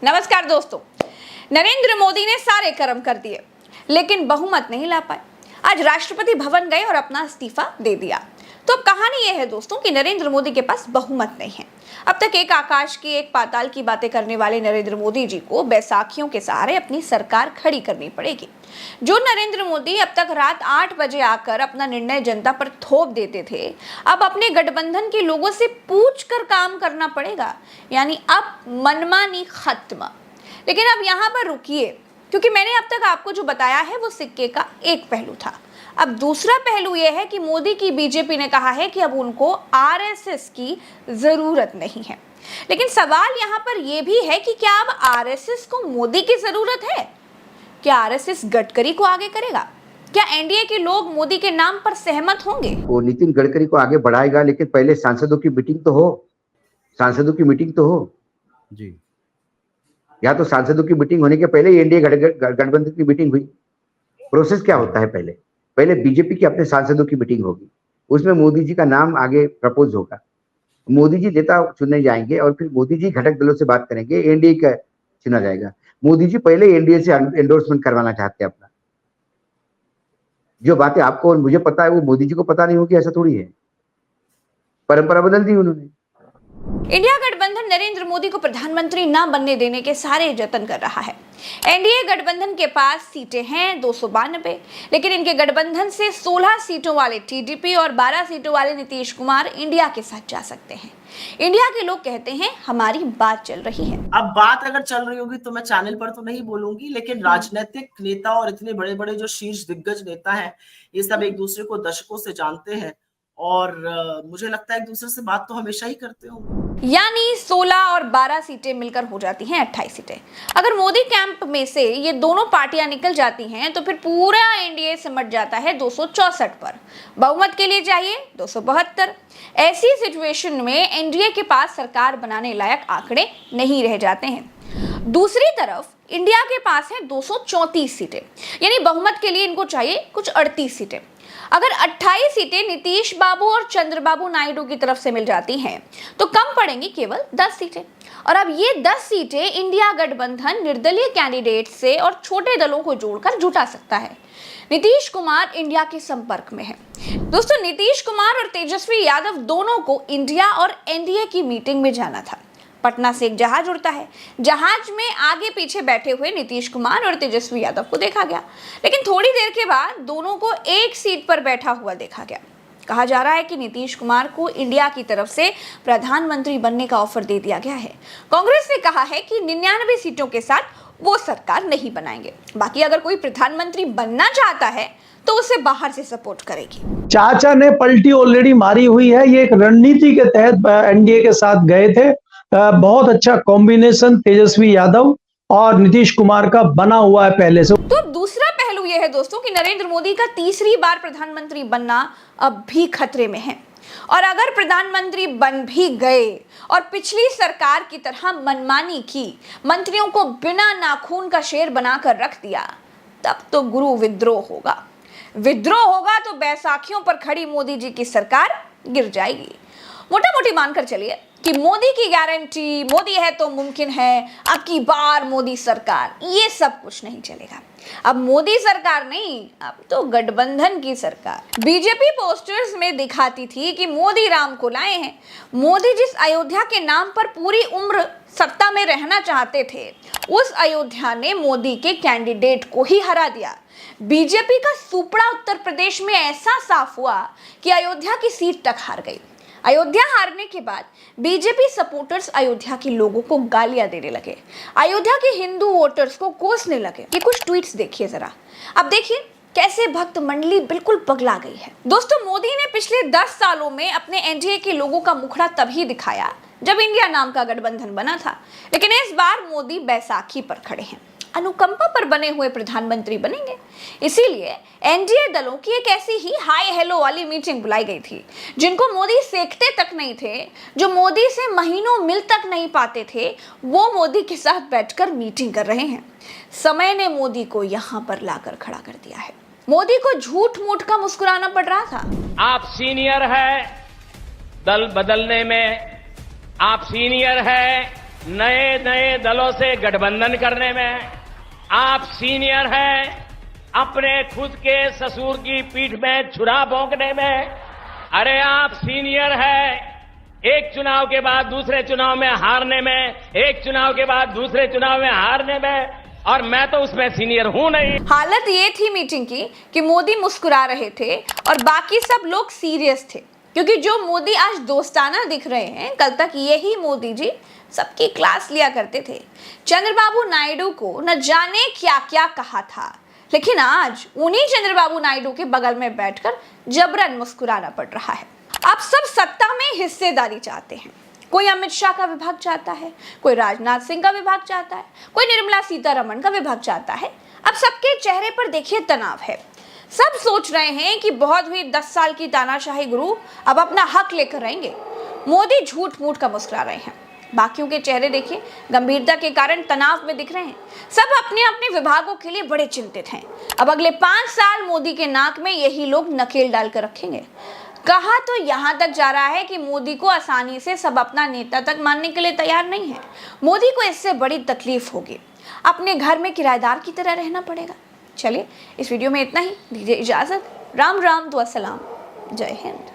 नमस्कार दोस्तों, नरेंद्र मोदी ने सारे कर्म कर दिए लेकिन बहुमत नहीं ला पाए। आज राष्ट्रपति भवन गए और अपना इस्तीफा दे दिया। तो अब कहानी यह है दोस्तों कि नरेंद्र मोदी के पास बहुमत नहीं है। अब तक एक आकाश की एक पाताल की बातें करने वाले नरेंद्र मोदी जी को बैसाखियों के सहारे अपनी सरकार खड़ी करनी पड़ेगी। जो नरेंद्र मोदी अब तक रात 8 बजे आकर अपना निर्णय जनता पर थोप देते थे, अब अपने गठबंधन के लोगों से पूछ कर काम करना पड़ेगा। यानी अब मनमानी खत्म। लेकिन अब यहाँ पर रुकिए, क्योंकि मैंने अब तक आपको जो बताया है वो सिक्के का एक पहलू था। अब दूसरा पहलू यह है कि मोदी की बीजेपी ने कहा है कि अब उनको आरएसएस की जरूरत नहीं है। लेकिन सवाल यहाँ पर यह भी है कि क्या अब आरएसएस को मोदी की जरूरत है? क्या आरएसएस गडकरी को आगे करेगा? क्या एनडीए के लोग मोदी के नाम पर सहमत होंगे? वो नितिन गडकरी को आगे बढ़ाएगा, लेकिन पहले सांसदों की मीटिंग तो हो। सांसदों की मीटिंग तो हो जी। या तो सांसदों की मीटिंग होने के पहले ही एनडीए गठबंधन की मीटिंग हुई। प्रोसेस क्या होता है? पहले बीजेपी की अपने सांसदों की मीटिंग होगी, उसमें मोदी जी का नाम आगे प्रपोज होगा। मोदी जी नेता चुने जाएंगे और फिर मोदी जी घटक दलों से बात करेंगे, एनडीए का चुना जाएगा। मोदी जी पहले एनडीए से एंडोर्समेंट करवाना चाहते हैं अपना। जो बातें आपको और मुझे पता है वो मोदी जी को पता नहीं होगी, ऐसा थोड़ी है। परंपरा बदल दी उन्होंने। इंडिया गठबंधन नरेंद्र मोदी को प्रधानमंत्री न बनने देने के सारे जतन कर रहा है। एनडीए गठबंधन के पास सीटें हैं 292, लेकिन इनके गठबंधन से 16 सीटों वाले टीडीपी और 12 सीटों वाले नीतीश कुमार इंडिया के साथ जा सकते हैं। इंडिया के लोग कहते हैं हमारी बात चल रही है। अब बात अगर चल रही होगी तो मैं चैनल पर तो नहीं बोलूंगी, लेकिन राजनीतिक नेता और इतने बड़े बड़े जो शीर्ष दिग्गज नेता हैं, ये सब एक दूसरे को दशकों से जानते हैं और मुझे लगता है एक दूसरे से बात तो हमेशा ही करते होंगे। यानी 16 और 12 सीटें मिलकर हो जाती हैं 28 सीटें। अगर मोदी कैंप में से ये दोनों पार्टियां निकल जाती हैं तो फिर पूरा एनडीए सिमट जाता है 264 पर। बहुमत के लिए चाहिए 272। ऐसी सिचुएशन में एनडीए के पास सरकार बनाने लायक आंकड़े नहीं रह जाते हैं। दूसरी तरफ इंडिया के पास है 234 सीटें, यानी बहुमत के लिए इनको चाहिए कुछ 38 सीटें। अगर 28 सीटें नीतीश बाबू और चंद्रबाबू नायडू की तरफ से मिल जाती हैं तो कम पड़ेंगी केवल 10 सीटें। और अब ये 10 सीटें इंडिया गठबंधन निर्दलीय कैंडिडेट से और छोटे दलों को जोड़कर जुटा सकता है। नीतीश कुमार इंडिया के संपर्क में है। दोस्तों, नीतीश कुमार और तेजस्वी यादव दोनों को इंडिया और एनडीए की मीटिंग में जाना था। पटना से एक जहाज उड़ता है। जहाज में आगे पीछे बैठे हुए नीतीश कुमार और तेजस्वी यादव को देखा गया, लेकिन थोड़ी देर के बाद दोनों को एक सीट पर बैठा हुआ देखा गया। कहा जा रहा है कि नीतीश कुमार को इंडिया की तरफ से प्रधानमंत्री बनने का ऑफर दे दिया गया है। कांग्रेस ने कहा है कि 99 सीटों के साथ वो सरकार नहीं बनाएंगे। बाकी अगर कोई प्रधानमंत्री बनना चाहता है तो उसे बाहर से सपोर्ट करेगी। चाचा ने पलटी ऑलरेडी मारी हुई है। ये एक रणनीति के तहत एनडीए के साथ गए थे। बहुत अच्छा कॉम्बिनेशन तेजस्वी यादव और नीतीश कुमार का बना हुआ है पहले से। तो दूसरा पहलू यह है दोस्तों कि नरेंद्र मोदी का तीसरी बार प्रधानमंत्री बनना अब भी खतरे में है। और अगर प्रधानमंत्री बन भी गए और पिछली सरकार की तरह मनमानी की, मंत्रियों को बिना नाखून का शेर बनाकर रख दिया, तब तो गुरु विद्रोह होगा। विद्रोह होगा तो बैसाखियों पर खड़ी मोदी जी की सरकार गिर जाएगी। मोटा मोटी मानकर चलिए कि मोदी की गारंटी, मोदी है तो मुमकिन है, अब की बार मोदी सरकार, ये सब कुछ नहीं चलेगा। अब मोदी सरकार नहीं, अब तो गठबंधन की सरकार। बीजेपी पोस्टर्स में दिखाती थी कि मोदी राम को लाए हैं। मोदी जिस अयोध्या के नाम पर पूरी उम्र सत्ता में रहना चाहते थे, उस अयोध्या ने मोदी के कैंडिडेट को ही हरा दिया। बीजेपी का सुपड़ा उत्तर प्रदेश में ऐसा साफ हुआ कि अयोध्या की सीट तक हार गई। अयोध्या हारने के बाद बीजेपी सपोर्टर्स अयोध्या के लोगों को गालियां देने लगे, अयोध्या के हिंदू वोटर्स को कोसने लगे। ये कुछ ट्वीट्स देखिए जरा। अब देखिए कैसे भक्त मंडली बिल्कुल पगला गई है। दोस्तों, मोदी ने पिछले 10 सालों में अपने एनडीए के लोगों का मुखड़ा तभी दिखाया जब इंडिया नाम का गठबंधन बना था, लेकिन इस बार मोदी बैसाखी पर खड़े हैं। अनुकंपा पर बने हुए प्रधानमंत्री बनेंगे। इसीलिए एनडीए दलों की एक ऐसी ही हाय हेलो वाली मीटिंग बुलाई गई थी, जिनको मोदी सेकते तक नहीं थे, जो मोदी से महीनों मिल तक नहीं पाते थे, वो मोदी के साथ बैठकर मीटिंग कर रहे हैं। समय ने मोदी को यहाँ पर लाकर खड़ा कर दिया है। मोदी को झूठ मूठ का मुस्कुराना पड़ रहा था। आप सीनियर है दल बदलने में, आप सीनियर है नए नए दलों से गठबंधन करने में आप सीनियर हैं, अपने खुद के ससुर की पीठ में छुरा भोंकने में, अरे आप सीनियर हैं, एक चुनाव के बाद दूसरे चुनाव में हारने में, एक चुनाव के बाद दूसरे चुनाव में हारने में, और मैं तो उसमें सीनियर हूं नहीं। हालत ये थी मीटिंग की कि मोदी मुस्कुरा रहे थे और बाकी सब लोग सीरियस थे, क्योंकि जो मोदी आज दोस्ताना दिख रहे हैं, कल तक यही मोदी जी सबकी क्लास लिया करते थे। चंद्रबाबू नायडू को न जाने क्या क्या कहा था, लेकिन आज उन्हीं चंद्रबाबू नायडू के बगल में बैठकर जबरन मुस्कुराना पड़ रहा है। आप सब सत्ता में हिस्सेदारी चाहते हैं। कोई अमित शाह का विभाग चाहता है, कोई राजनाथ सिंह का विभाग चाहता है, कोई निर्मला सीतारमण का विभाग चाहता है। अब सबके चेहरे पर देखिए तनाव है। सब सोच रहे हैं कि बहुत हुई 10 साल की तानाशाही गुरु, अब अपना हक लेकर रहेंगे। मोदी झूठ मूठ का मुस्कुरा रहे हैं। बाकियों के चेहरे देखिए, गंभीरता के कारण तनाव में दिख रहे हैं। सब अपने अपने विभागों के लिए बड़े चिंतित हैं। अब अगले 5 साल मोदी के नाक में यही लोग नकेल डालकर रखेंगे। कहा तो यहां तक जा रहा है कि मोदी को आसानी से सब अपना नेता तक मानने के लिए तैयार नहीं है। मोदी को इससे बड़ी तकलीफ होगी, अपने घर में किराएदार की तरह रहना पड़ेगा। चलिए, इस वीडियो में इतना ही। दीजिए इजाजत। राम राम, दुआ सलाम, जय हिंद।